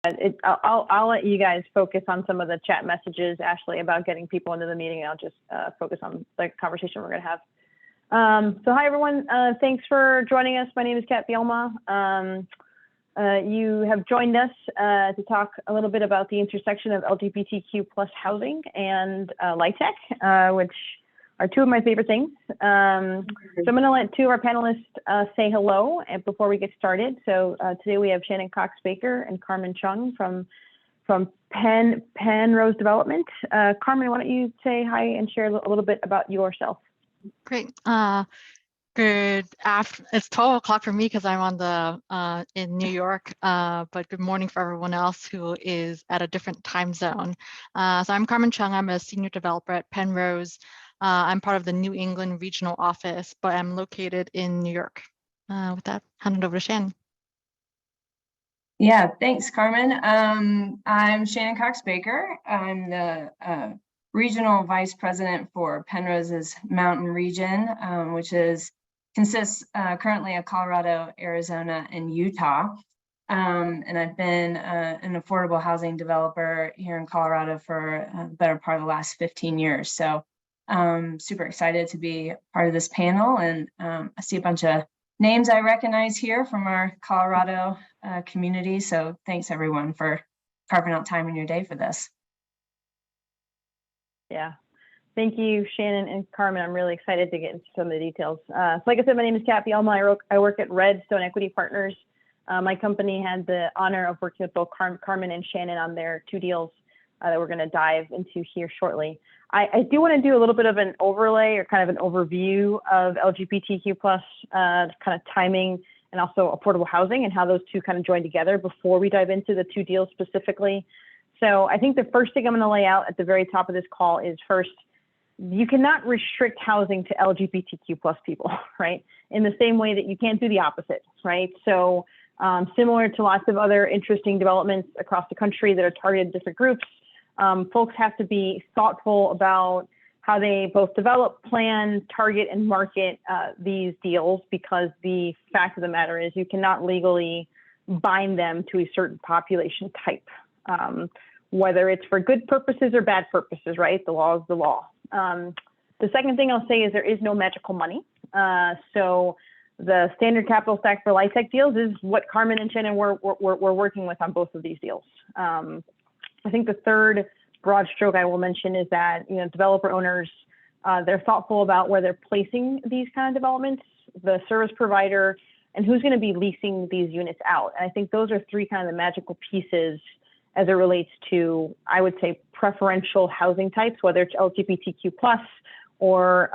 I'll let you guys focus on some of the chat messages, Ashley, about getting people into the meeting. I'll just focus on the conversation we're going to have. So hi, everyone. Thanks for joining us. My name is Cat Vielma. You have joined us to talk a little bit about the intersection of LGBTQ plus housing and light tech, which are two of my favorite things. So I'm going to let two of our panelists say hello and before we get started. So today we have Shannon Cox-Baker and Karmen Cheung from Pennrose Development. Karmen, why don't you say hi and share a little bit about yourself? Great. Good after. It's 12 o'clock for me because I'm on the in New York. But good morning for everyone else who is at a different time zone. So I'm Karmen Cheung. I'm a senior developer at Pennrose. I'm part of the New England regional office, but I'm located in New York. With that, hand it over to Shannon. Yeah, thanks, Karmen. I'm Shannon Cox-Baker. I'm the regional vice president for Pennrose's Mountain region, which consists currently of Colorado, Arizona, and Utah. And I've been an affordable housing developer here in Colorado for the better part of the last 15 years. So super excited to be part of this panel. And I see a bunch of names I recognize here from our Colorado community. So thanks everyone for carving out time in your day for this. Yeah. Thank you, Shannon and Karmen. I'm really excited to get into some of the details. So like I said, my name is Cat Vielma. I work at Redstone Equity Partners. My company had the honor of working with both Karmen and Shannon on their two deals that we're going to dive into here shortly. I do want to do a little bit of an overlay or kind of an overview of LGBTQ plus kind of timing and also affordable housing and how those two kind of join together before we dive into the two deals specifically. So I think the first thing I'm going to lay out at the very top of this call is first, you cannot restrict housing to LGBTQ plus people, right? In the same way that you can't do the opposite, right? So similar to lots of other interesting developments across the country that are targeted at different groups, folks have to be thoughtful about how they both develop, plan, target, and market these deals, because the fact of the matter is you cannot legally bind them to a certain population type, whether it's for good purposes or bad purposes, right? The law is the law. The second thing I'll say is there is no magical money. So the standard capital stack for light tech deals is what Karmen and Shannon were working with on both of these deals. I think the third broad stroke I will mention is that, you know, developer owners, they're thoughtful about where they're placing these kind of developments, the service provider, and who's going to be leasing these units out. And I think those are three kind of the magical pieces as it relates to, I would say, preferential housing types, whether it's LGBTQ plus or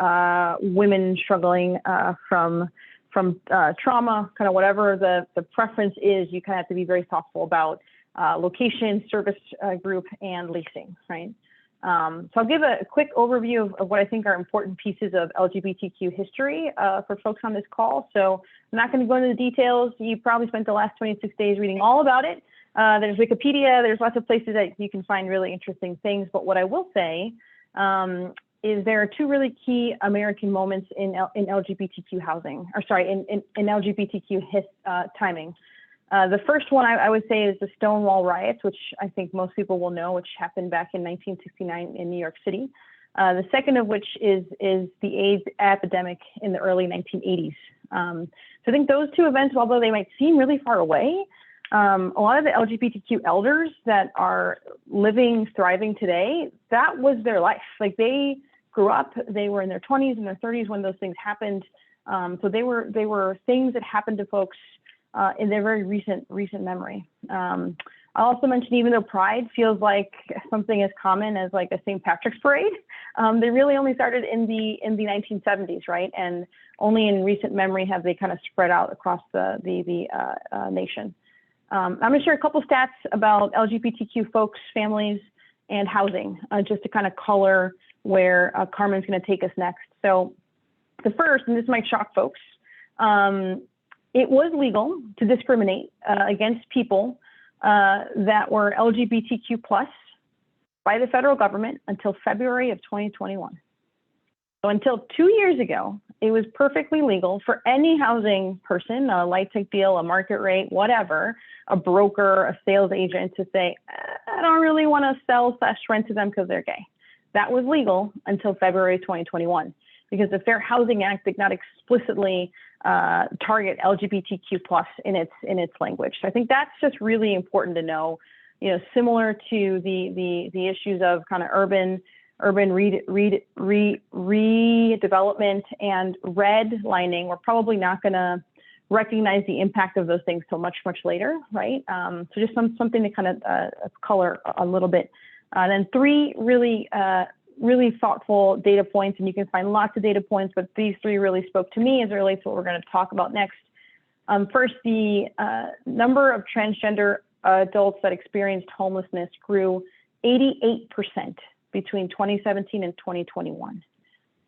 women struggling from trauma, kind of whatever the preference is. You kind of have to be very thoughtful about location, service group, and leasing, right? So I'll give a quick overview of what I think are important pieces of LGBTQ history for folks on this call. So I'm not going to go into the details. You probably spent the last 26 days reading all about it. There's Wikipedia, there's lots of places that you can find really interesting things. But what I will say is there are two really key American moments in LGBTQ housing, or sorry, in LGBTQ timing. The first one I would say is the Stonewall riots, which I think most people will know, which happened back in 1969 in New York City. The second of which is the AIDS epidemic in the early 1980s. So I think those two events, although they might seem really far away, a lot of the LGBTQ elders that are living, thriving today, that was their life. Like they grew up, they were in their 20s and their 30s when those things happened. So they were things that happened to folks in their very recent memory. I'll also mention, even though Pride feels like something as common as like a St. Patrick's parade, they really only started in the 1970s, right? And only in recent memory have they kind of spread out across the nation. I'm going to share a couple stats about LGBTQ folks, families, and housing, just to kind of color where Karmen's going to take us next. So the first, and this might shock folks, it was legal to discriminate against people that were LGBTQ plus by the federal government until February of 2021. So until 2 years ago, it was perfectly legal for any housing person, a light tech deal, a market rate, whatever, a broker, a sales agent, to say, I don't really want to sell / rent to them because they're gay. That was legal until February 2021, because the Fair Housing Act did not explicitly target LGBTQ+ in its language. So I think that's just really important to know. You know, similar to the issues of kind of urban redevelopment and redlining, we're probably not going to recognize the impact of those things till much later, right? So just something to kind of color a little bit. Then 3 really thoughtful data points, and you can find lots of data points, but these 3 really spoke to me as it relates to what we're going to talk about next. First, the number of transgender adults that experienced homelessness grew 88% between 2017 and 2021.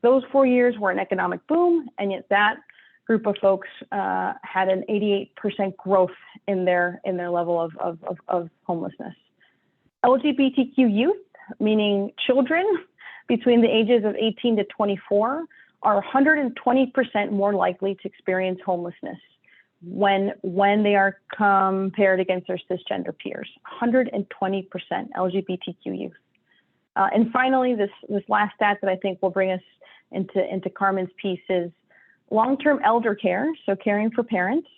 Those 4 years were an economic boom, and yet that group of folks had an 88% growth in their level of homelessness. LGBTQ youth, meaning children between the ages of 18 to 24, are 120% more likely to experience homelessness when they are compared against their cisgender peers. 120% LGBTQ youth. And finally, this last stat that I think will bring us into Karmen's piece is long-term elder care, so caring for parents,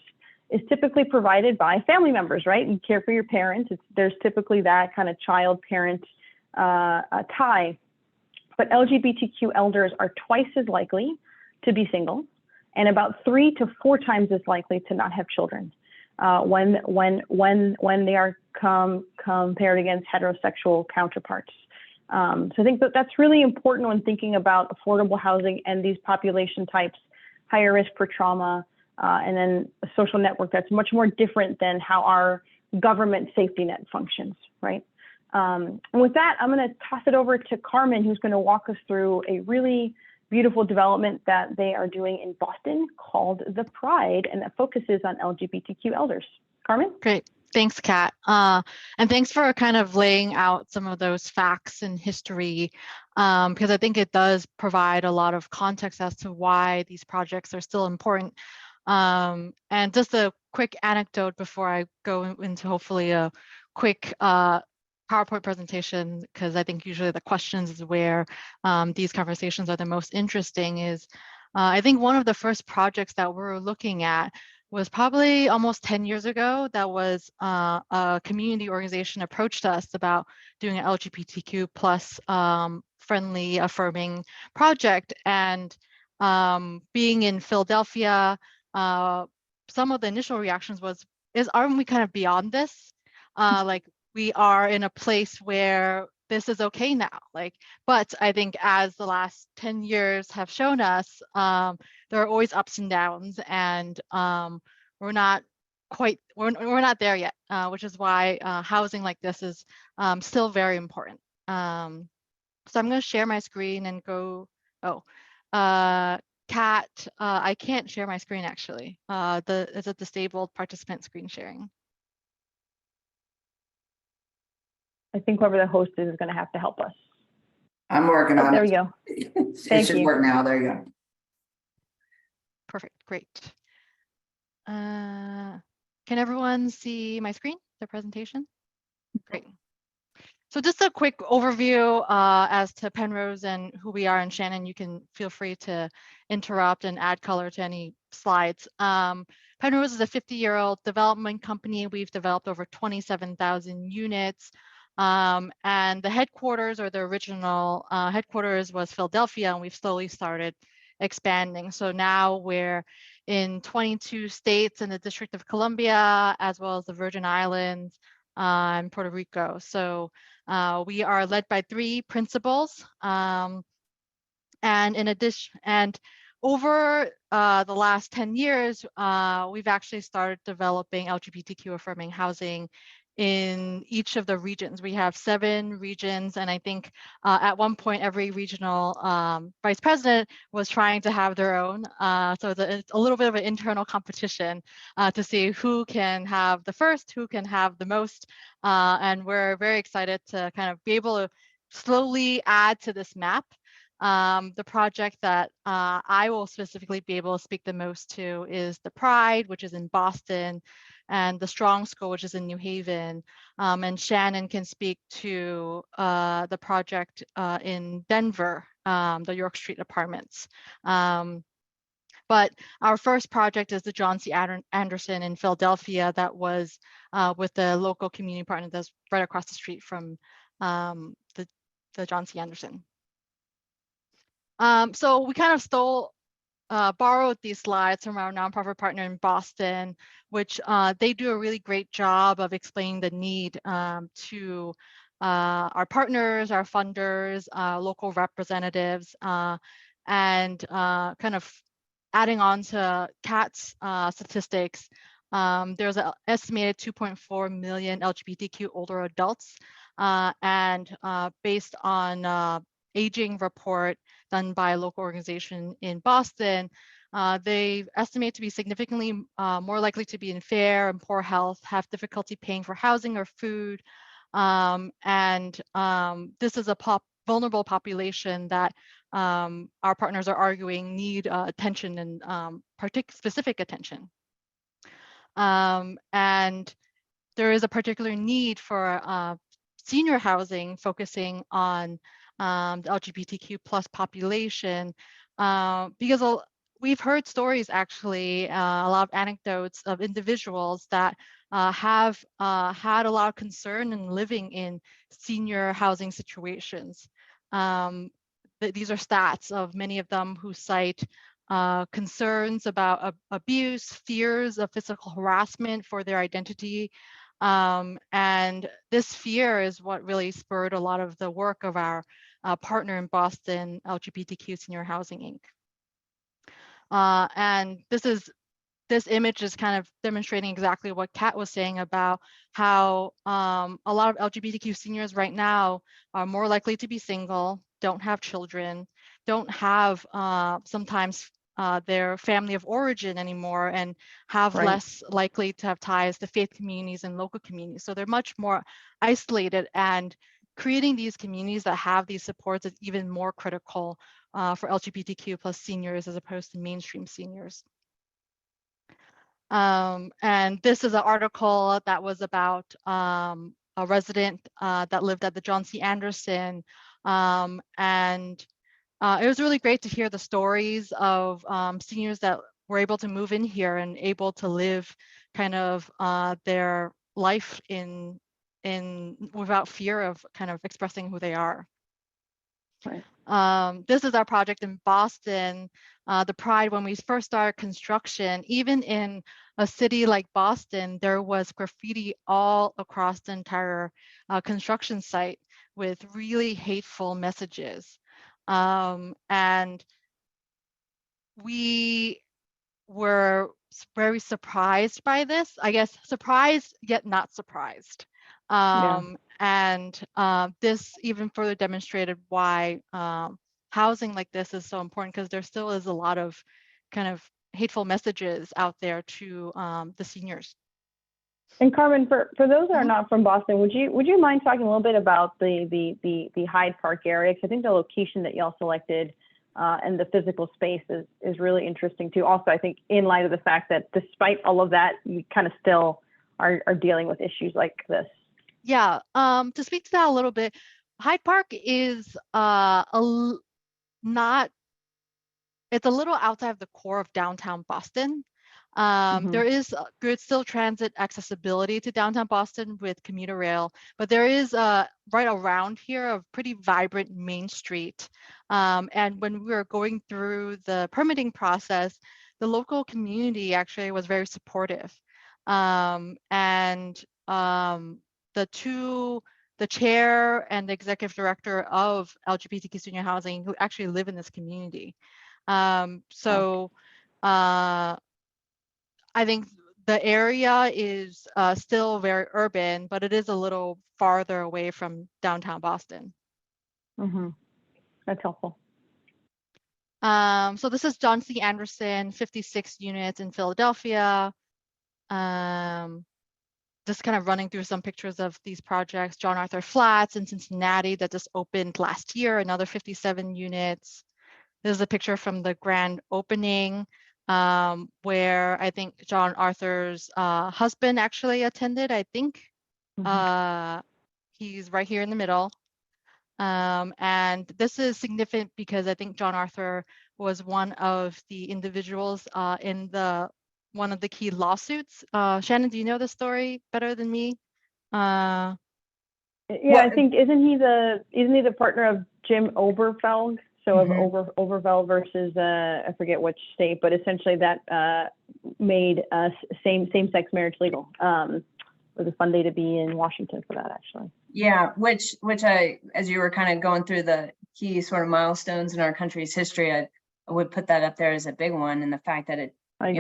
is typically provided by family members, right? You care for your parents. There's typically that kind of child-parent tie. But LGBTQ elders are twice as likely to be single, and about 3 to 4 times as likely to not have children when they are compared against heterosexual counterparts. So I think that's really important when thinking about affordable housing and these population types, higher risk for trauma, and then a social network that's much more different than how our government safety net functions, right? And with that, I'm going to toss it over to Karmen, who's going to walk us through a really beautiful development that they are doing in Boston called The Pride, and that focuses on LGBTQ elders. Karmen? Great. Thanks, Kat. And thanks for kind of laying out some of those facts and history, because I think it does provide a lot of context as to why these projects are still important. And just a quick anecdote before I go into hopefully a quick PowerPoint presentation, because I think usually the questions is where these conversations are the most interesting, is I think one of the first projects that we're looking at was probably almost 10 years ago. That was a community organization approached us about doing an LGBTQ plus friendly, affirming project. And being in Philadelphia, some of the initial reactions aren't we kind of beyond this? Like, we are in a place where this is okay now. But I think as the last 10 years have shown us, there are always ups and downs, and we're not there yet, which is why housing like this is still very important. So I'm going to share my screen and go. Kat, I can't share my screen actually. It's a disabled participant screen sharing. I think whoever the host is going to have to help us. I'm working on it. There we go. It should work now. There you go. Perfect. Great. Can everyone see my screen, the presentation? Great. So just a quick overview as to Pennrose and who we are, and Shannon, you can feel free to interrupt and add color to any slides. Pennrose is a 50-year-old development company. We've developed over 27,000 units. And the headquarters, or the original headquarters, was Philadelphia, and we've slowly started expanding. So now we're in 22 states in the District of Columbia, as well as the Virgin Islands and Puerto Rico. So we are led by 3 principals. And in addition, over the last 10 years, we've actually started developing LGBTQ affirming housing in each of the regions. We have 7 regions, and I think at one point every regional vice president was trying to have their own. So it's a little bit of an internal competition to see who can have the first, who can have the most. And we're very excited to kind of be able to slowly add to this map. The project that I will specifically be able to speak the most to is the Pride, which is in Boston, and the Strong School, which is in New Haven. And Shannon can speak to the project in Denver, the York Street Apartments. But our first project is the John C. Anderson in Philadelphia that was with the local community partner that's right across the street from the John C. Anderson. So we kind of borrowed these slides from our nonprofit partner in Boston, which they do a really great job of explaining the need to our partners, our funders, local representatives, and kind of adding on to Cat's statistics. There's an estimated 2.4 million LGBTQ older adults, and based on aging report done by a local organization in Boston, they estimate to be significantly more likely to be in fair and poor health, have difficulty paying for housing or food, and this is a vulnerable population that our partners are arguing need attention and specific attention. And there is a particular need for senior housing focusing on the LGBTQ plus population, because we've heard stories actually, a lot of anecdotes of individuals that have had a lot of concern in living in senior housing situations. These are stats of many of them who cite concerns about abuse, fears of physical harassment for their identity. And this fear is what really spurred a lot of the work of our partner in Boston, LGBTQ Senior Housing, Inc. And this image is kind of demonstrating exactly what Kat was saying about how a lot of LGBTQ seniors right now are more likely to be single, don't have children, don't have sometimes their family of origin anymore, and have less likely to have ties to faith communities and local communities. So they're much more isolated, and creating these communities that have these supports is even more critical for LGBTQ plus seniors as opposed to mainstream seniors. And this is an article that was about a resident that lived at the John C. Anderson. And it was really great to hear the stories of seniors that were able to move in here and able to live kind of their life in without fear of kind of expressing who they are. Right. This is our project in Boston, the Pride. When we first started construction, even in a city like Boston, there was graffiti all across the entire construction site with really hateful messages. And we were very surprised by this, I guess, surprised yet not surprised. And this even further demonstrated why housing like this is so important, because there still is a lot of kind of hateful messages out there to the seniors. And Karmen, for those that are not from Boston, would you mind talking a little bit about the Hyde Park area? Because I think the location that y'all selected and the physical space is really interesting too. Also, I think in light of the fact that despite all of that, you kind of still are dealing with issues like this. Yeah, to speak to that a little bit, Hyde Park is it's a little outside of the core of downtown Boston. There is good still transit accessibility to downtown Boston with commuter rail, but there is right around here a pretty vibrant Main Street. And when we were going through the permitting process, the local community actually was very supportive. The chair and the executive director of LGBTQ Senior Housing who actually live in this community. I think the area is still very urban, but it is a little farther away from downtown Boston. That's helpful. So this is John C. Anderson, 56 units in Philadelphia. just kind of running through some pictures of these projects. John Arthur Flats in Cincinnati that just opened last year, another 57 units. This is a picture from the grand opening, where I think John Arthur's husband actually attended, I think. He's right here in the middle. And this is significant because I think John Arthur was one of the individuals in one of the key lawsuits. Shannon, do you know the story better than me? Yeah, I think isn't he the partner of Jim Oberfeld? So of Oberfeld versus I forget which state, but essentially that made same-sex marriage legal. It was a fun day to be in Washington for that, actually. Yeah, which I, as you were kind of going through the key sort of milestones in our country's history, I would put that up there as a big one, and the fact that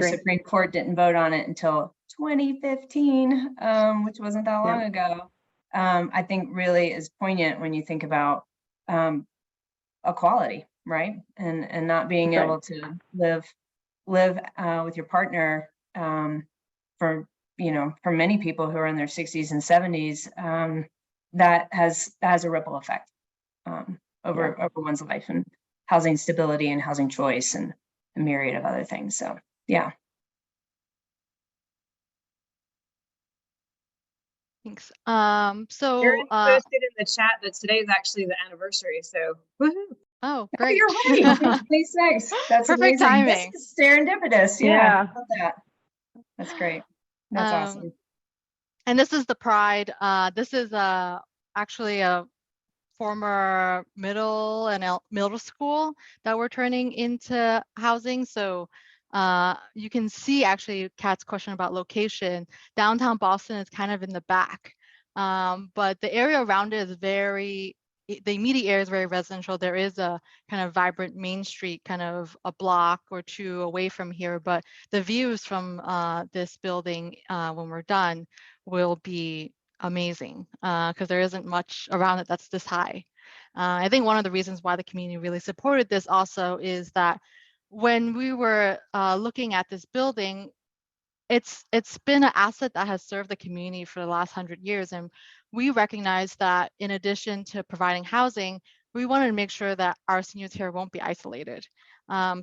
Supreme Court didn't vote on it until 2015, which wasn't that long ago. I think really is poignant when you think about equality, right? And not being able to live with your partner for many people who are in their 60s and 70s, that has a ripple effect over one's life, and housing stability and housing choice and a myriad of other things. So yeah. Thanks. Aaron posted in the chat that today is actually the anniversary, so woohoo. Oh, great. You're right. 26. That's perfect amazing. timing. This is serendipitous. Yeah. I love that. That's great. That's awesome. And this is the Pride. This is actually a former middle school that we're turning into housing. So you can see actually Kat's question about location. Downtown Boston is kind of in the back, but the area around it is the immediate area is very residential. There is a kind of vibrant Main Street, kind of a block or two away from here, but the views from this building when we're done will be amazing because there isn't much around it that's this high. I think one of the reasons why the community really supported this also is that when we were looking at this building, it's been an asset that has served the community for the last 100 years. And we recognize that in addition to providing housing, we wanted to make sure that our seniors here won't be isolated.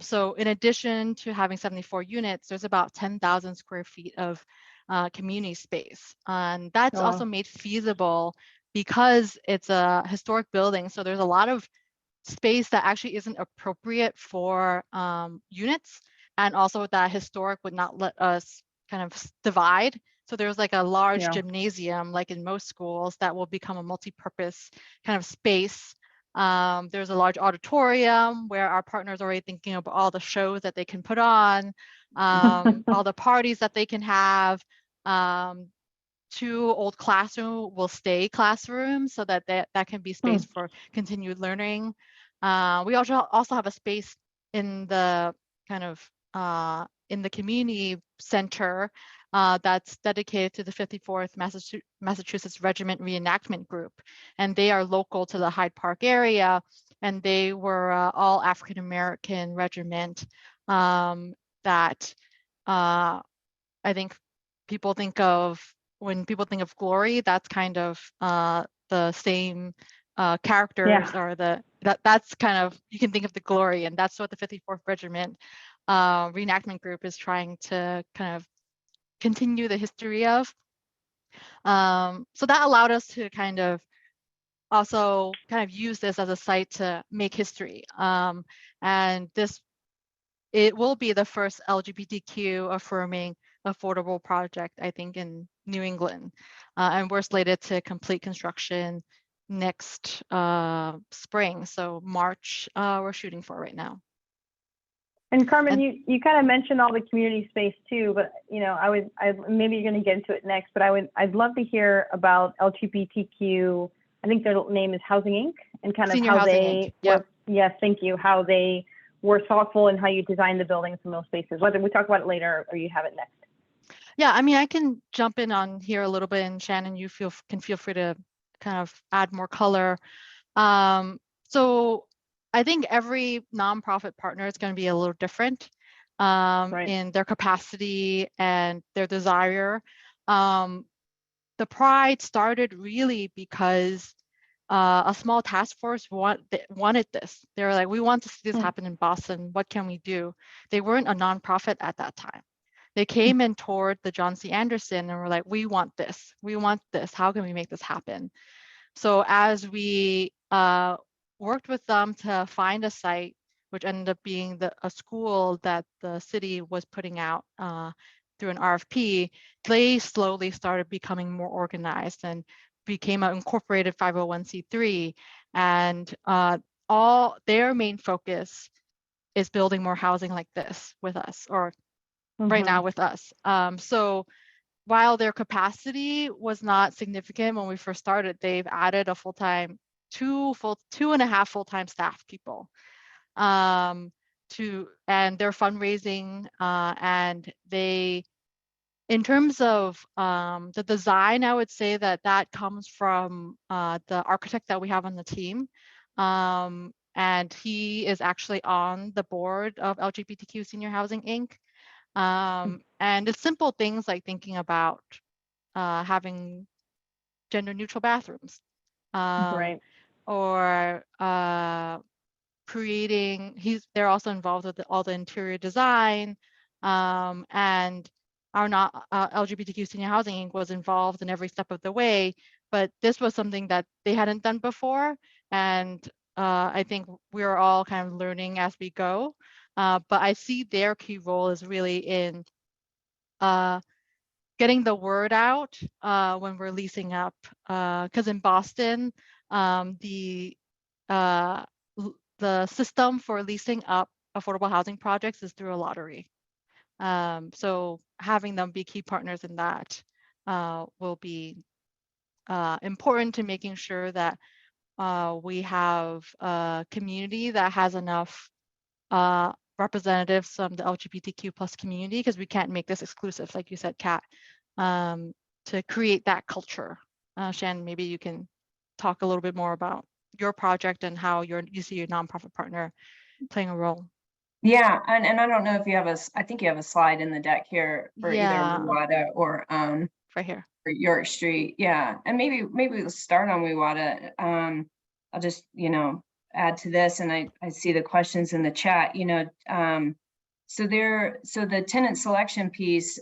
So in addition to having 74 units, there's about 10,000 square feet of community space. And that's also made feasible because it's a historic building. So there's a lot of space that actually isn't appropriate for units. And also that historic would not let us kind of divide. So there's like a large gymnasium, like in most schools, that will become a multi-purpose kind of space. There's a large auditorium where our partners are already thinking about all the shows that they can put on, all the parties that they can have. 2 old classrooms will stay classrooms so that can be space for continued learning. We also have a space in the kind of in the community center that's dedicated to the 54th Massachusetts Regiment Reenactment Group. And they are local to the Hyde Park area. And they were all African-American regiment that I think people think of, when people think of glory, that's kind of the same characters or that's kind of, you can think of the glory, and that's what the 54th Regiment Reenactment Group is trying to kind of continue the history of. So that allowed us to kind of also kind of use this as a site to make history. And it will be the first LGBTQ affirming affordable project, I think, in New England. And we're slated to complete construction next spring. So March, we're shooting for right now. And Karmen, you kind of mentioned all the community space too, but maybe you're going to get into it next, but I'd love to hear about LGBTQ. I think their name is Housing Inc. and kind of how they work. Yes, thank you. How they were thoughtful in how you design the buildings and those spaces. Whether we talk about it later or you have it next. Yeah, I mean, I can jump in on here a little bit, and Shannon, you can feel free to kind of add more color. So I think every nonprofit partner is going to be a little different in their capacity and their desire. the pride started really because a small task force wanted this. They were like, we want to see this happen in Boston. What can we do? They weren't a nonprofit at that time. They came and toured the John C. Anderson and were like, we want this. We want this. How can we make this happen? So as we worked with them to find a site, which ended up being a school that the city was putting out through an RFP, they slowly started becoming more organized and became an incorporated 501c3. And all their main focus is building more housing like this with us, or right now with us. So while their capacity was not significant when we first started, they've added a full-time, two and a half full-time staff people and their fundraising and they, in terms of the design, I would say that comes from the architect that we have on the team. And he is actually on the board of LGBTQ Senior Housing, Inc. And it's simple things like thinking about having gender neutral bathrooms, Right. or creating, they're also involved with all the interior design, and our LGBTQ Senior Housing Inc. was involved in every step of the way, but this was something that they hadn't done before. And I think we're all kind of learning as we go. But I see their key role is really in getting the word out when we're leasing up. Because in Boston, the system for leasing up affordable housing projects is through a lottery. So having them be key partners in that will be important to making sure that we have a community that has enough representatives from the LGBTQ plus community, because we can't make this exclusive, like you said, Kat, to create that culture. Shannon, maybe you can talk a little bit more about your project and how you see your nonprofit partner playing a role. Yeah, and I don't know if you have I think you have a slide in the deck here for either WAHN or right here for York Street. Yeah, and maybe we'll start on WAHN. I'll just add to this, and I see the questions in the chat. So the tenant selection piece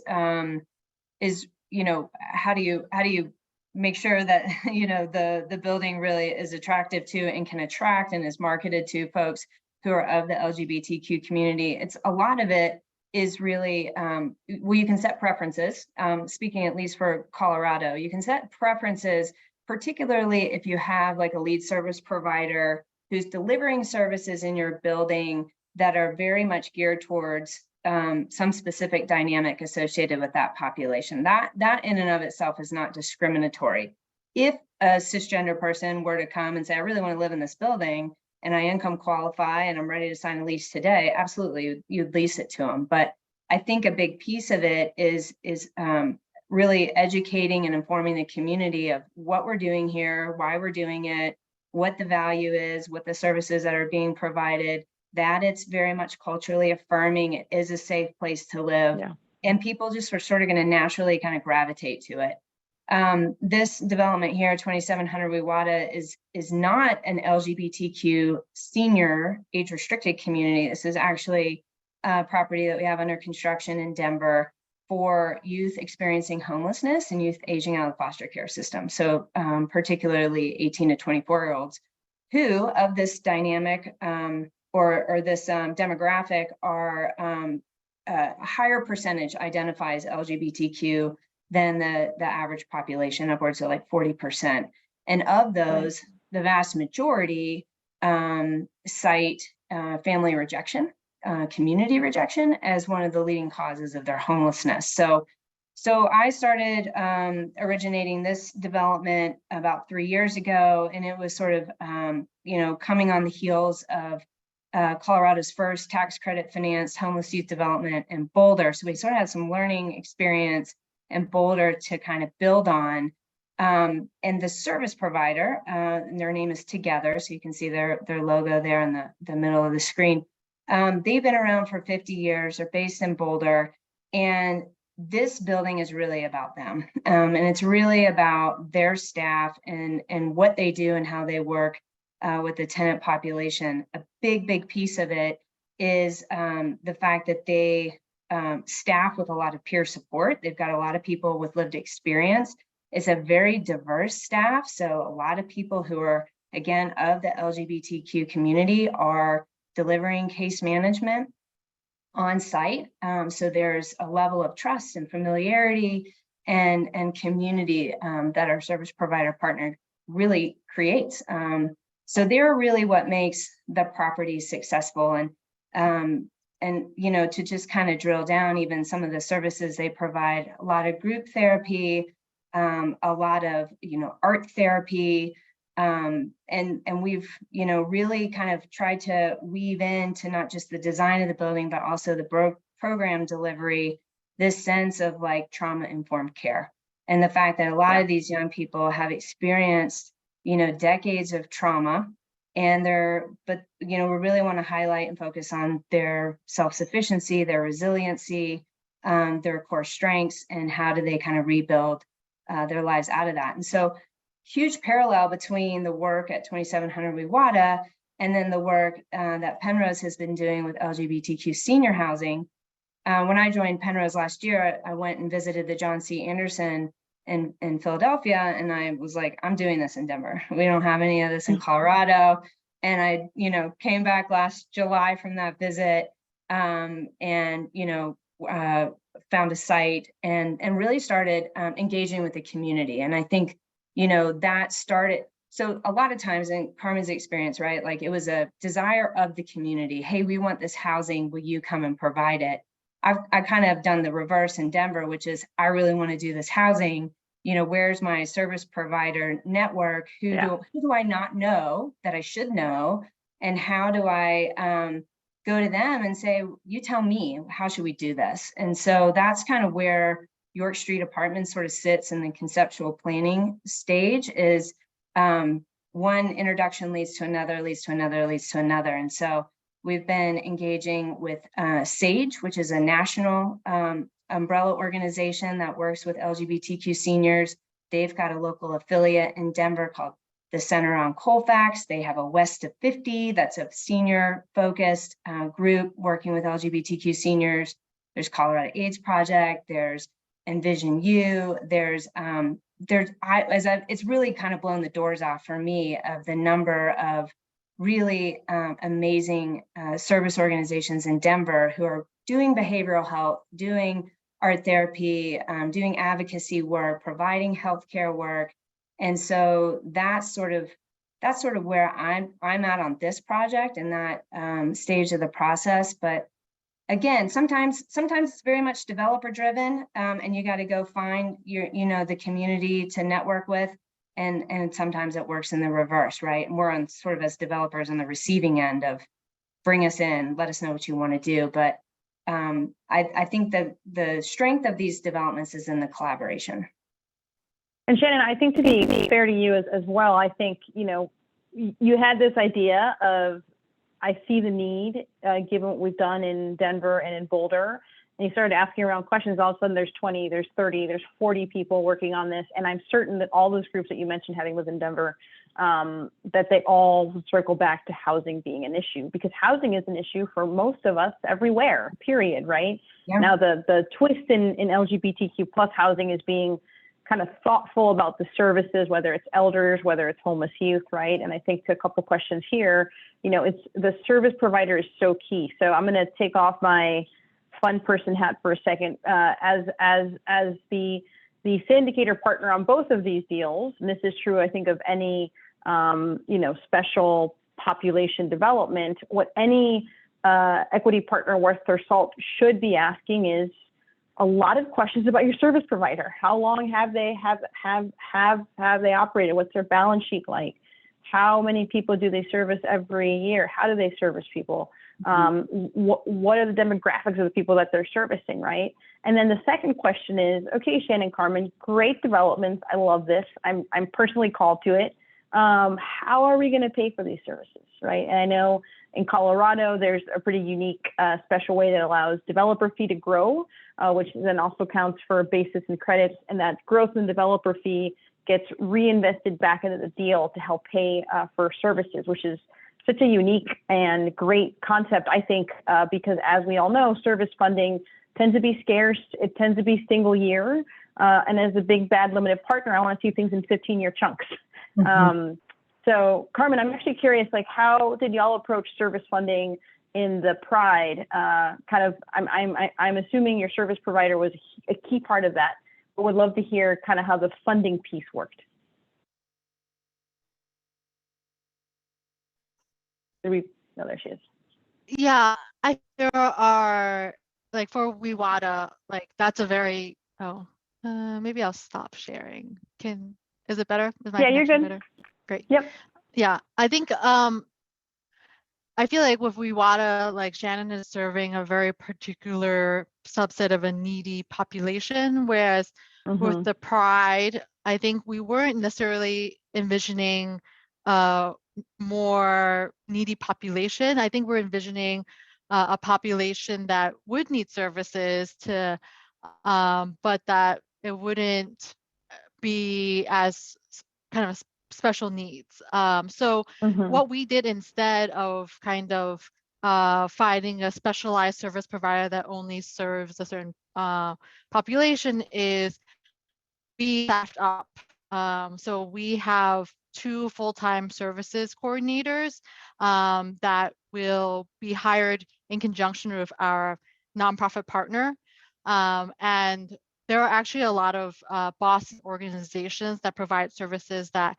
is how do you make sure that the building really is attractive to and can attract and is marketed to folks who are of the LGBTQ community. It's a lot of it is really, well, you can set preferences, speaking at least for Colorado, you can set preferences, particularly if you have like a lead service provider who's delivering services in your building that are very much geared towards some specific dynamic associated with that population. That in and of itself is not discriminatory. If a cisgender person were to come and say, I really want to live in this building, and I income qualify and I'm ready to sign a lease today, absolutely, you'd lease it to them. But I think a big piece of it is really educating and informing the community of what we're doing here, why we're doing it, what the value is, what the services that are being provided, that it's very much culturally affirming, it is a safe place to live. Yeah. And people just are sort of going to naturally kind of gravitate to it. This development here, 2700 WAHN, is not an LGBTQ senior age restricted community. This is actually a property that we have under construction in Denver for youth experiencing homelessness and youth aging out of the foster care system. So particularly 18 to 24-year-olds who of this dynamic or this demographic are a higher percentage identifies LGBTQ than the average population, upwards of like 40%. And of those, the vast majority cite family rejection, community rejection as one of the leading causes of their homelessness. So I started originating this development about 3 years ago, and it was sort of, coming on the heels of Colorado's first tax credit financed homeless youth development in Boulder. So we sort of had some learning experience in Boulder to kind of build on. And the service provider, and their name is Together, so you can see their logo there in the middle of the screen. They've been around for 50 years, they're based in Boulder, and this building is really about them. And it's really about their staff and what they do and how they work with the tenant population. A big piece of it is the fact that they staff with a lot of peer support. They've got a lot of people with lived experience. It's a very diverse staff. So a lot of people who are, again, of the LGBTQ community are delivering case management on site. So there's a level of trust and familiarity and community that our service provider partner really creates. So they're really what makes the property successful. And you know, to just kind of drill down, even some of the services they provide, a lot of group therapy, a lot of, you know, art therapy, and we've, you know, really kind of tried to weave into not just the design of the building, but also the program delivery, this sense of like trauma-informed care. And the fact that a lot of these young people have experienced, you know, decades of trauma, and but you know, we really want to highlight and focus on their self-sufficiency, their resiliency, their core strengths, and how do they kind of rebuild their lives out of that. And so huge parallel between the work at 2700 WAHN and then the work that Pennrose has been doing with LGBTQ senior housing. When I joined Pennrose last year, I went and visited the John C. Anderson in Philadelphia, and I was like, I'm doing this in Denver. We don't have any of this in Colorado. And I, you know, came back last July from that visit, and you know, found a site and really started engaging with the community. And I think, you know, that started. So a lot of times in Karmen's experience, right, like it was a desire of the community. Hey, we want this housing. Will you come and provide it? I kind of done the reverse in Denver, which is I really want to do this housing. You know, where's my service provider network? Who do I not know that I should know? And how do I go to them and say, you tell me, how should we do this? And so that's kind of where York Street Apartments sort of sits in the conceptual planning stage, is one introduction leads to another, leads to another, leads to another. And so we've been engaging with SAGE, which is a national umbrella organization that works with LGBTQ seniors. They've got a local affiliate in Denver called the Center on Colfax. They have a West of 50, that's a senior focused group working with LGBTQ seniors. There's Colorado AIDS Project, there's Envision U, it's really kind of blown the doors off for me of the number of really amazing service organizations in Denver who are doing behavioral health, doing art therapy, doing advocacy work, providing healthcare work. And so that's sort of where I'm at on this project and that stage of the process. But again, sometimes it's very much developer driven, and you got to go find the community to network with. And sometimes it works in the reverse, right? And we're on sort of as developers on the receiving end of bring us in, let us know what you want to do. But I think that the strength of these developments is in the collaboration. And Shannon, I think to be fair to you as well, I think, you know, you had this idea of, I see the need, given what we've done in Denver and in Boulder. And you started asking around questions, all of a sudden there's 20, there's 30, there's 40 people working on this. And I'm certain that all those groups that you mentioned having lived in Denver, that they all circle back to housing being an issue, because housing is an issue for most of us everywhere, period, right? Yeah. Now the twist in LGBTQ plus housing is being kind of thoughtful about the services, whether it's elders, whether it's homeless youth, right? And I think to a couple questions here, you know, it's the service provider is so key. So I'm going to take off my fun person hat for a second. As the syndicator partner on both of these deals, and this is true, I think, of any special population development, what any equity partner worth their salt should be asking is a lot of questions about your service provider. How long have they operated? What's their balance sheet like? How many people do they service every year? How do they service people? What are the demographics of the people that they're servicing, right? And then the second question is, okay, Shannon, Karmen, great developments. I love this. I'm personally called to it. How are we going to pay for these services, right? And I know in Colorado, there's a pretty unique special way that allows developer fee to grow, which then also counts for basis and credits, and that growth in developer fee gets reinvested back into the deal to help pay for services, which is such a unique and great concept, I think, because as we all know, service funding tends to be scarce. It tends to be single year. And as a big bad limited partner, I want to see things in 15-year chunks. Mm-hmm. So Karmen, I'm actually curious, like, how did y'all approach service funding in the Pride? I'm assuming your service provider was a key part of that, but would love to hear kind of how the funding piece worked. No, there she is. Yeah, there are, like, for WAHN, like, that's a very, maybe I'll stop sharing. Is it better? Is my you're good. Better? Great. Yep. Yeah, I think, I feel like with WAHN, like, Shannon is serving a very particular subset of a needy population, whereas with the Pride, I think we weren't necessarily envisioning more needy population. I think we're envisioning a population that would need services to, but that it wouldn't be as kind of special needs. So what we did instead of kind of finding a specialized service provider that only serves a certain population is we staffed up. So we have 2 full-time services coordinators that will be hired in conjunction with our nonprofit partner. And there are actually a lot of Boston organizations that provide services that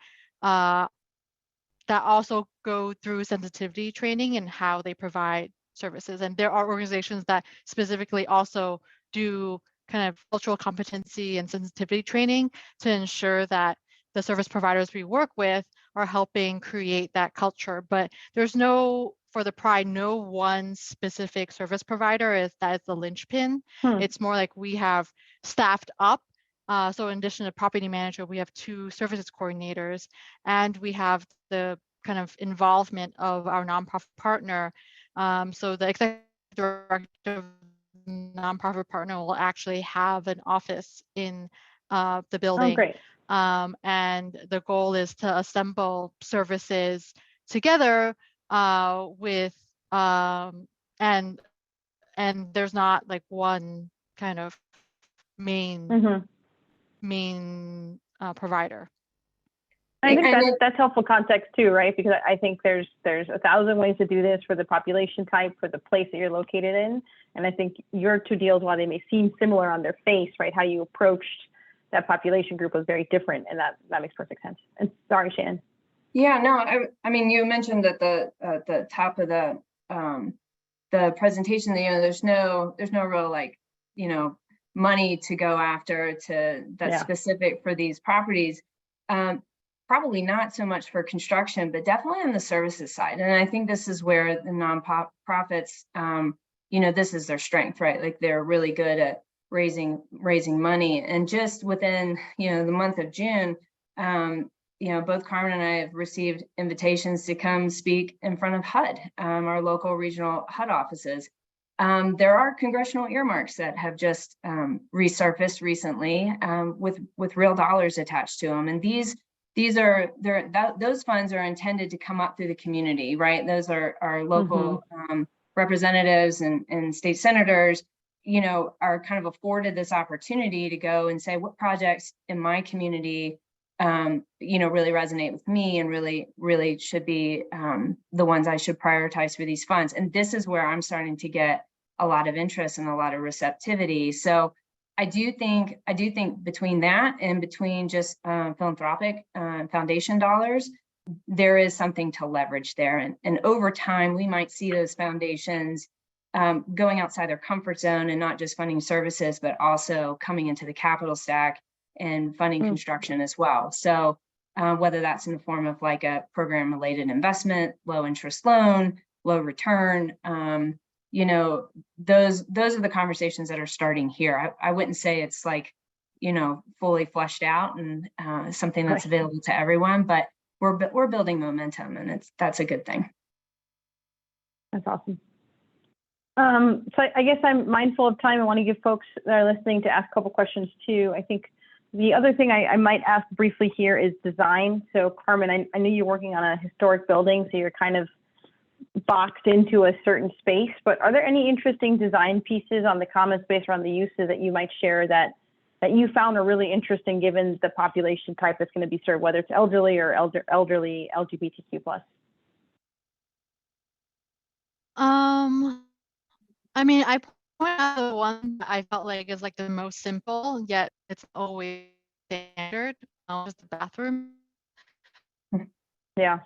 also go through sensitivity training and how they provide services. And there are organizations that specifically also do kind of cultural competency and sensitivity training to ensure that the service providers we work with are helping create that culture. But there's for the Pride, no one specific service provider that is the linchpin. It's more like we have staffed up. So in addition to property manager, we have 2 services coordinators, and we have the kind of involvement of our nonprofit partner. So the executive director of the nonprofit partner will actually have an office in the building. Oh, great. And the goal is to assemble services together with and there's not like one kind of main provider. I think that's helpful context too, right? Because I think there's 1,000 ways to do this for the population type, for the place that you're located in. And I think your 2 deals, while they may seem similar on their face, right, how you approached that population group was very different, and that makes perfect sense. And sorry, Shannon. Yeah, no, I mean, you mentioned at the top of the presentation that, you know, there's no real, like, you know, money to go after that's specific for these properties. Probably not so much for construction, but definitely on the services side. And I think this is where the nonprofits, you know, this is their strength, right? Like, they're really good at raising money. And just within, you know, the month of June, you know, both Karmen and I have received invitations to come speak in front of HUD, our local regional HUD offices. There are congressional earmarks that have just resurfaced recently with real dollars attached to them. And those funds are intended to come up through the community, right? Those are our local representatives and state senators, you know, are kind of afforded this opportunity to go and say, what projects in my community, you know, really resonate with me and really should be the ones I should prioritize for these funds. And this is where I'm starting to get a lot of interest and a lot of receptivity. So I do think between that and between just philanthropic foundation dollars, there is something to leverage there. And over time, we might see those foundations going outside their comfort zone and not just funding services, but also coming into the capital stack and funding construction as well. So whether that's in the form of like a program related investment, low interest loan, low return, you know, those are the conversations that are starting here. I wouldn't say it's like, you know, fully fleshed out and something that's available to everyone, but we're building momentum, and that's a good thing. That's awesome. So I guess I'm mindful of time. I want to give folks that are listening to ask a couple questions too. I think the other thing I might ask briefly here is design. So Karmen, I know you're working on a historic building, so you're kind of boxed into a certain space, but are there any interesting design pieces on the common space around the uses that you might share that you found are really interesting given the population type that's going to be served, whether it's elderly or elderly LGBTQ+? I mean, I point out the one that I felt like is like the most simple, yet it's always standard, is the bathroom. Yeah.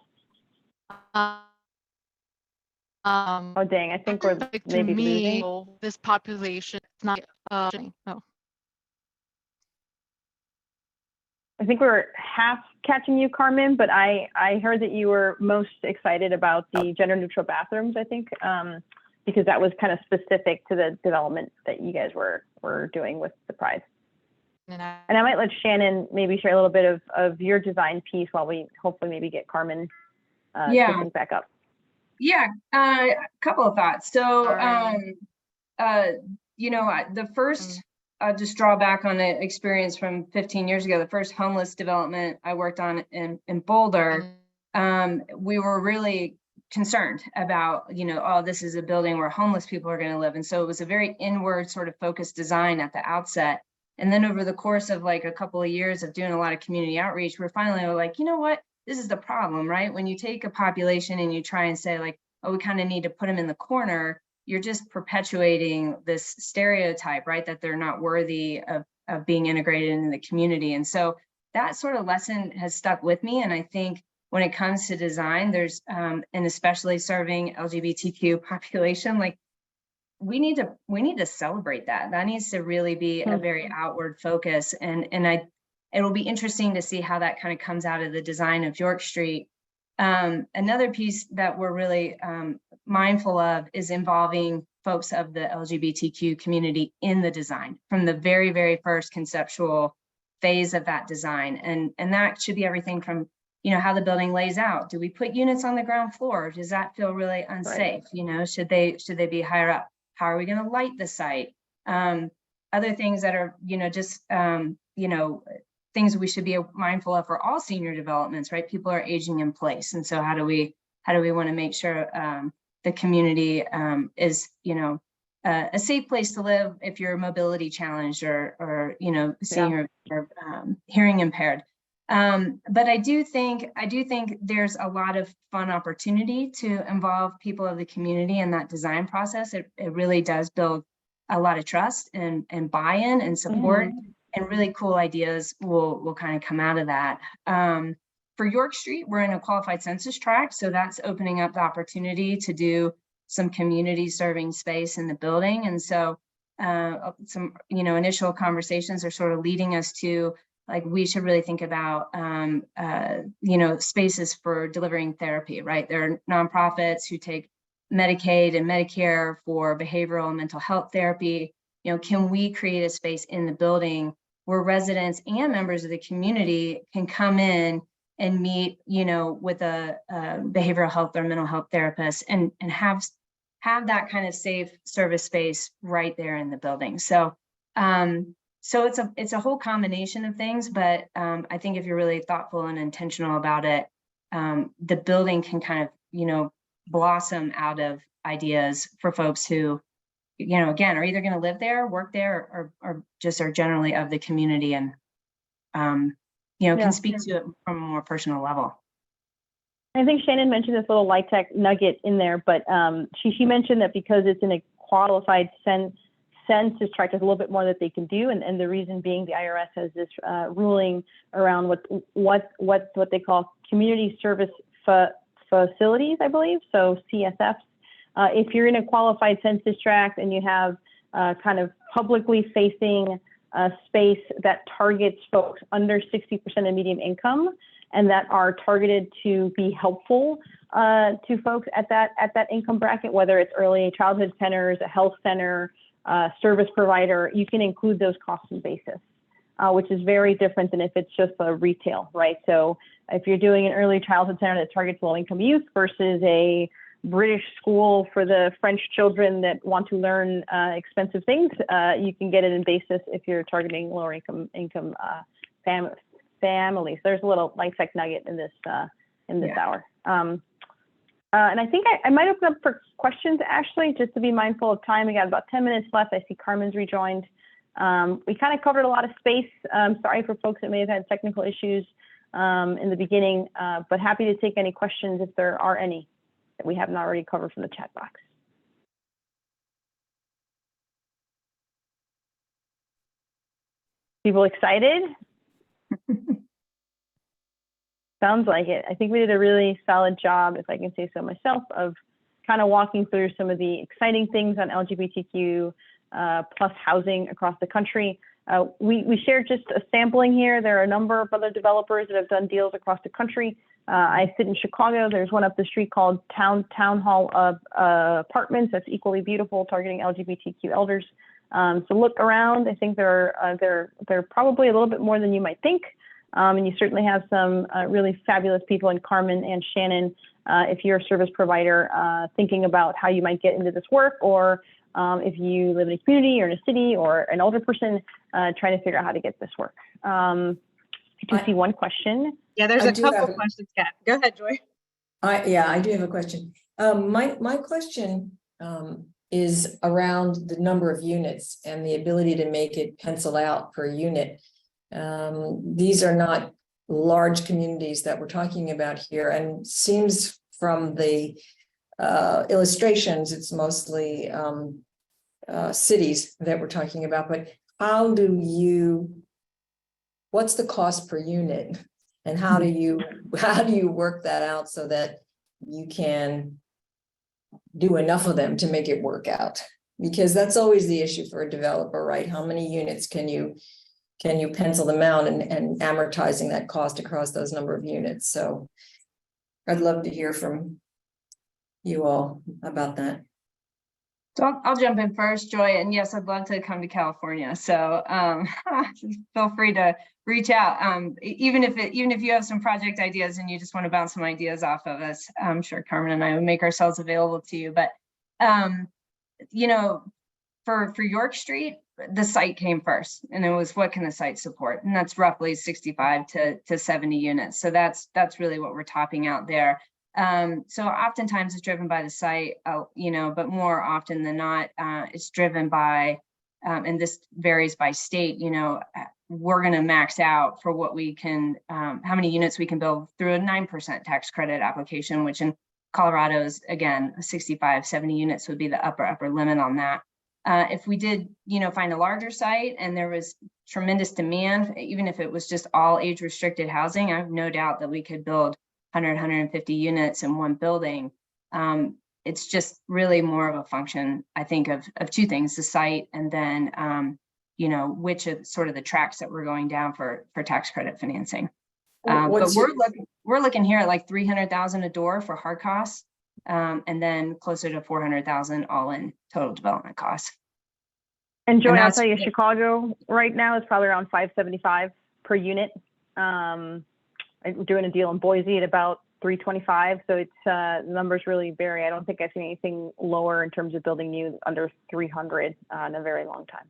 Oh dang, I think we're like maybe to me, losing. this population is not. Oh. I think we're half catching you, Karmen, but I heard that you were most excited about the gender neutral bathrooms, I think, because that was kind of specific to the development that you guys were doing with the Pride. And I might let Shannon maybe share a little bit of your design piece while we hopefully maybe get Karmen to back up. Yeah, a couple of thoughts. So, the first, I'll just draw back on an experience from 15 years ago, the first homeless development I worked on in Boulder. We were really concerned about, oh, this is a building where homeless people are going to live. And so it was a very inward sort of focused design at the outset. And then over the course of like a couple of years of doing a lot of community outreach, we're finally like, you know what? This is the problem, right? When you take a population and you try and say like, oh, we kind of need to put them in the corner, you're just perpetuating this stereotype, right? That they're not worthy of being integrated in the community. And so that sort of lesson has stuck with me. And I think when it comes to design, there's, and especially serving LGBTQ population, like we need to celebrate that. That needs to really be a very outward focus. And it'll be interesting to see how that kind of comes out of the design of York Street. Another piece that we're really mindful of is involving folks of the LGBTQ community in the design from the very, very first conceptual phase of that design. And that should be everything from, how the building lays out. Do we put units on the ground floor? Does that feel really unsafe? Right. Should they be higher up? How are we going to light the site? Other things that are, things we should be mindful of for all senior developments, right? People are aging in place. And so how do we want to make sure the community is, a safe place to live if you're mobility challenged or senior or hearing impaired. But I do think there's a lot of fun opportunity to involve people of the community in that design process. It really does build a lot of trust and buy-in and support. And really cool ideas will kind of come out of that. For York Street, we're in a qualified census tract, so that's opening up the opportunity to do some community serving space in the building. And so some initial conversations are sort of leading us to like we should really think about spaces for delivering therapy, right? There are nonprofits who take Medicaid and Medicare for behavioral and mental health therapy. Can we create a space in the building where residents and members of the community can come in and meet, with a behavioral health or mental health therapist and have that kind of safe service space right there in the building. So, it's a whole combination of things, but I think if you're really thoughtful and intentional about it, the building can kind of, blossom out of ideas for folks who, again, are either going to live there, work there, or just are generally of the community and, can speak to it from a more personal level. I think Shannon mentioned this little light tech nugget in there, but she mentioned that because it's in a qualified census tract, there's a little bit more that they can do, and the reason being the IRS has this ruling around what they call community service facilities, I believe, so CSFs. If you're in a qualified census tract and you have kind of publicly facing space that targets folks under 60% of median income and that are targeted to be helpful to folks at that income bracket, whether it's early childhood centers, a health center, service provider, you can include those costs and basis, which is very different than if it's just a retail, right? So if you're doing an early childhood center that targets low-income youth versus a British school for the French children that want to learn expensive things. You can get it in basis if you're targeting lower income families. There's a little life hack nugget in this hour. And I think I might open up for questions, Ashley, just to be mindful of time. We got about 10 minutes left. I see Karmen's rejoined. We kind of covered a lot of space. Sorry for folks that may have had technical issues in the beginning, but happy to take any questions if there are any that we haven't already covered from the chat box. People excited? Sounds like it. I think we did a really solid job, if I can say so myself, of kind of walking through some of the exciting things on LGBTQ plus housing across the country. We shared just a sampling here. There are a number of other developers that have done deals across the country. I sit in Chicago. There's one up the street called Town Hall Apartments that's equally beautiful, targeting LGBTQ elders. So look around. I think there are probably a little bit more than you might think. And you certainly have some really fabulous people in Karmen and Shannon, if you're a service provider thinking about how you might get into this work, or if you live in a community or in a city or an older person trying to figure out how to get this work. I do see one question. Yeah, there's a couple questions, Kat. Go ahead, Joy. I do have a question. My question is around the number of units and the ability to make it pencil out per unit. These are not large communities that we're talking about here, and seems from the illustrations, it's mostly cities that we're talking about. But what's the cost per unit, and how do you work that out so that you can do enough of them to make it work out? Because that's always the issue for a developer, right? How many units can you pencil them out, and amortizing that cost across those number of units? So I'd love to hear from you all about that. So I'll jump in first, Joy. And yes, I'd love to come to California. So feel free to reach out. Even if you have some project ideas and you just want to bounce some ideas off of us, I'm sure Karmen and I would make ourselves available to you. But you know, for York Street, the site came first, and it was, what can the site support? And that's roughly 65 to 70 units. So that's really what we're topping out there. So oftentimes it's driven by the site, you know, but more often than not, it's driven by, and this varies by state, you know, we're going to max out for what we can, how many units we can build through a 9% tax credit application, which in Colorado's, again, 65, 70 units would be the upper limit on that. If we did, you know, find a larger site and there was tremendous demand, even if it was just all age restricted housing, I have no doubt that we could build 100, 150 units in one building. It's just really more of a function, I think, of two things: the site, and then, you know, which of sort of the tracks that we're going down for tax credit financing. But we're looking here at like 300,000 a door for hard costs, and then closer to 400,000 all in total development costs. And Joy, I'll tell you, Chicago right now is probably around 575 per unit. I'm doing a deal in Boise at about 325. So it's the numbers really vary. I don't think I've seen anything lower in terms of building new under 300 in a very long time.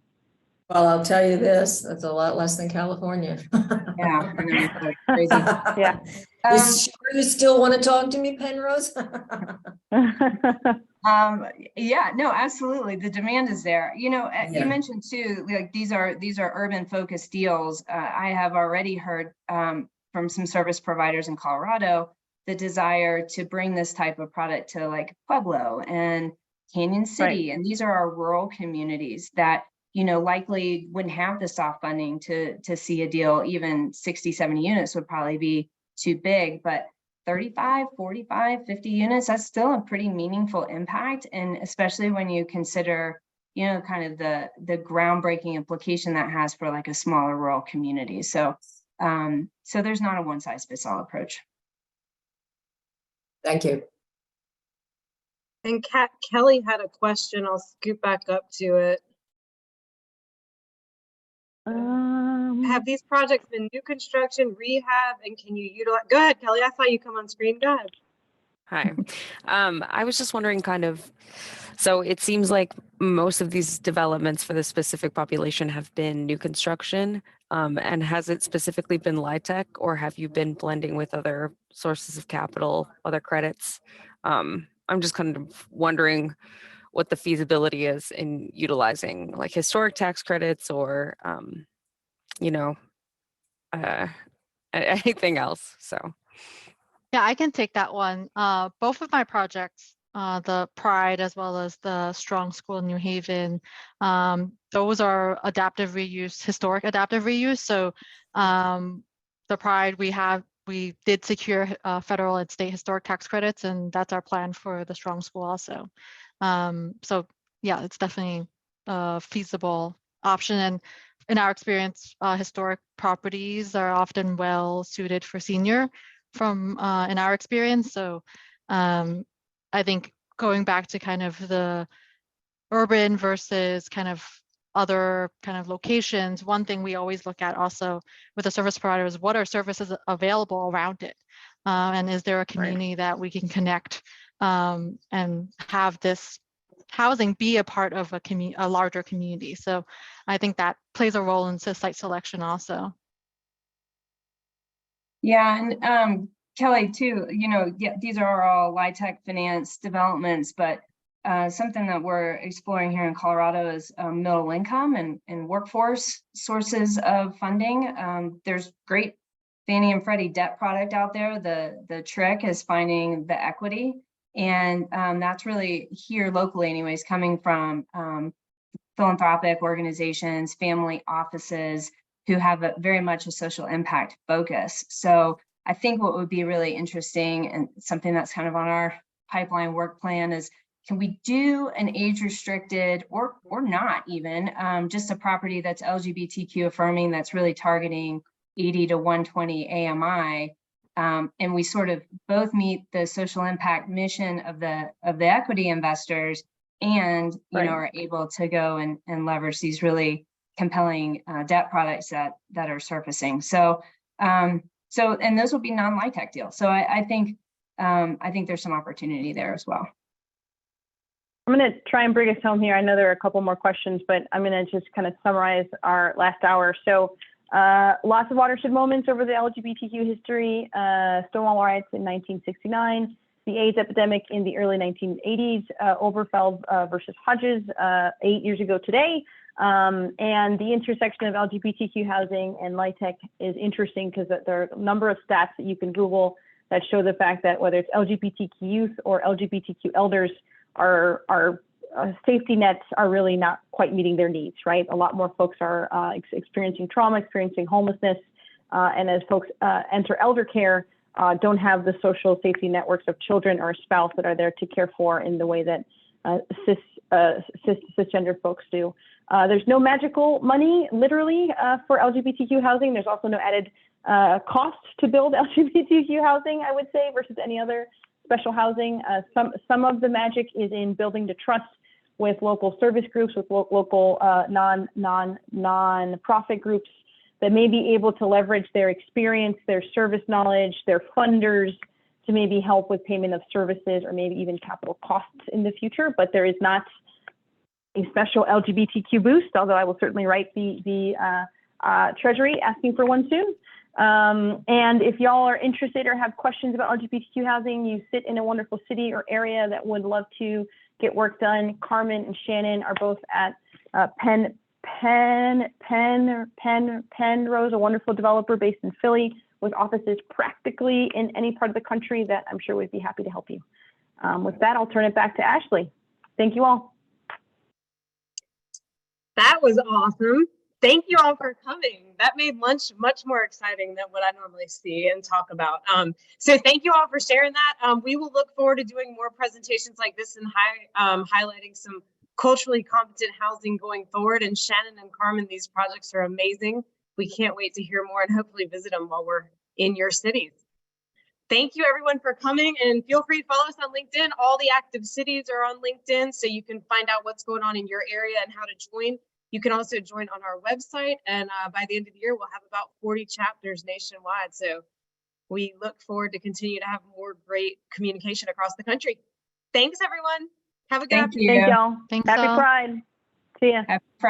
Well, I'll tell you this, that's a lot less than California. Yeah, I know, it's crazy. Yeah. You still want to talk to me, Pennrose? Yeah, no, absolutely. The demand is there. You know, you mentioned too, like these are urban focused deals. I have already heard from some service providers in Colorado the desire to bring this type of product to like Pueblo and Canyon City. Right. And these are our rural communities that, you know, likely wouldn't have the soft funding to see a deal. Even 60, 70 units would probably be too big, but 35, 45, 50 units, that's still a pretty meaningful impact. And especially when you consider, you know, kind of the groundbreaking implication that has for like a smaller rural community. So, so there's not a one size fits all approach. Thank you. And Kelly had a question. I'll scoot back up to it. Have these projects been new construction, rehab, and can you utilize? Go ahead, Kelly. I saw you come on screen. Go ahead. Hi. I was just wondering so it seems like most of these developments for the specific population have been new construction. And has it specifically been LIHTC, or have you been blending with other sources of capital, other credits? I'm just kind of wondering what the feasibility is in utilizing like historic tax credits or, you know, anything else. So. Yeah, I can take that one. Both of my projects, the Pride as well as the Strong School in New Haven, those are adaptive reuse, historic adaptive reuse. So the Pride, we did secure federal and state historic tax credits, and that's our plan for the Strong School also. So yeah, it's definitely a feasible option. And in our experience, historic properties are often well suited for senior from in our experience. So I think going back to kind of the urban versus kind of other kind of locations, one thing we always look at also with the service provider is what are services available around it? And is there a community that we can connect and have this housing be a part of a larger community? So I think that plays a role in site selection also. Yeah, and Kelly too, yeah, these are all LIHTC finance developments, but something that we're exploring here in Colorado is middle income and workforce sources of funding. There's great Fannie and Freddie debt product out there. The trick is finding the equity, and that's really here locally anyways, coming from philanthropic organizations, family offices, who have very much a social impact focus. So I think what would be really interesting and something that's kind of on our pipeline work plan is, can we do an age restricted or not even, just a property that's LGBTQ affirming, that's really targeting 80 to 120 AMI, and we sort of both meet the social impact mission of the equity investors, and are able to go and leverage these really compelling debt products that are surfacing. So and those will be non-LIHTC deals. So I think there's some opportunity there as well. I'm going to try and bring us home here. I know there are a couple more questions, but I'm going to just kind of summarize our last hour. So lots of watershed moments over the LGBTQ history, Stonewall riots in 1969, the AIDS epidemic in the early 1980s, Oberfeld versus Hodges 8 years ago today. And the intersection of LGBTQ housing and LIHTC is interesting because there are a number of stats that you can Google that show the fact that whether it's LGBTQ youth or LGBTQ elders, our safety nets are really not quite meeting their needs, right? A lot more folks are experiencing trauma, experiencing homelessness, and as folks enter elder care, don't have the social safety networks of children or a spouse that are there to care for in the way that cisgender folks do. There's no magical money, literally, for LGBTQ housing. There's also no added cost to build LGBTQ housing, I would say, versus any other special housing. Some of the magic is in building the trust with local service groups, with local non-profit groups that may be able to leverage their experience, their service knowledge, their funders to maybe help with payment of services or maybe even capital costs in the future. But there is not a special LGBTQ boost, although I will certainly write the Treasury asking for one soon. And if y'all are interested or have questions about LGBTQ housing, you sit in a wonderful city or area that would love to get work done, Karmen and Shannon are both at Pennrose, a wonderful developer based in Philly with offices practically in any part of the country that I'm sure would be happy to help you. With that, I'll turn it back to Ashley. Thank you all. That was awesome. Thank you all for coming. That made lunch much more exciting than what I normally see and talk about. So thank you all for sharing that. We will look forward to doing more presentations like this and highlighting some culturally competent housing going forward. And Shannon and Karmen, these projects are amazing. We can't wait to hear more and hopefully visit them while we're in your cities. Thank you everyone for coming, and feel free to follow us on LinkedIn. All the active cities are on LinkedIn, so you can find out what's going on in your area and how to join. You can also join on our website, and by the end of the year, we'll have about 40 chapters nationwide. So we look forward to continue to have more great communication across the country. Thanks, everyone. Have a good Thank afternoon. you. Thank y'all. Thanks, Happy all. Pride. See ya. Happy Friday.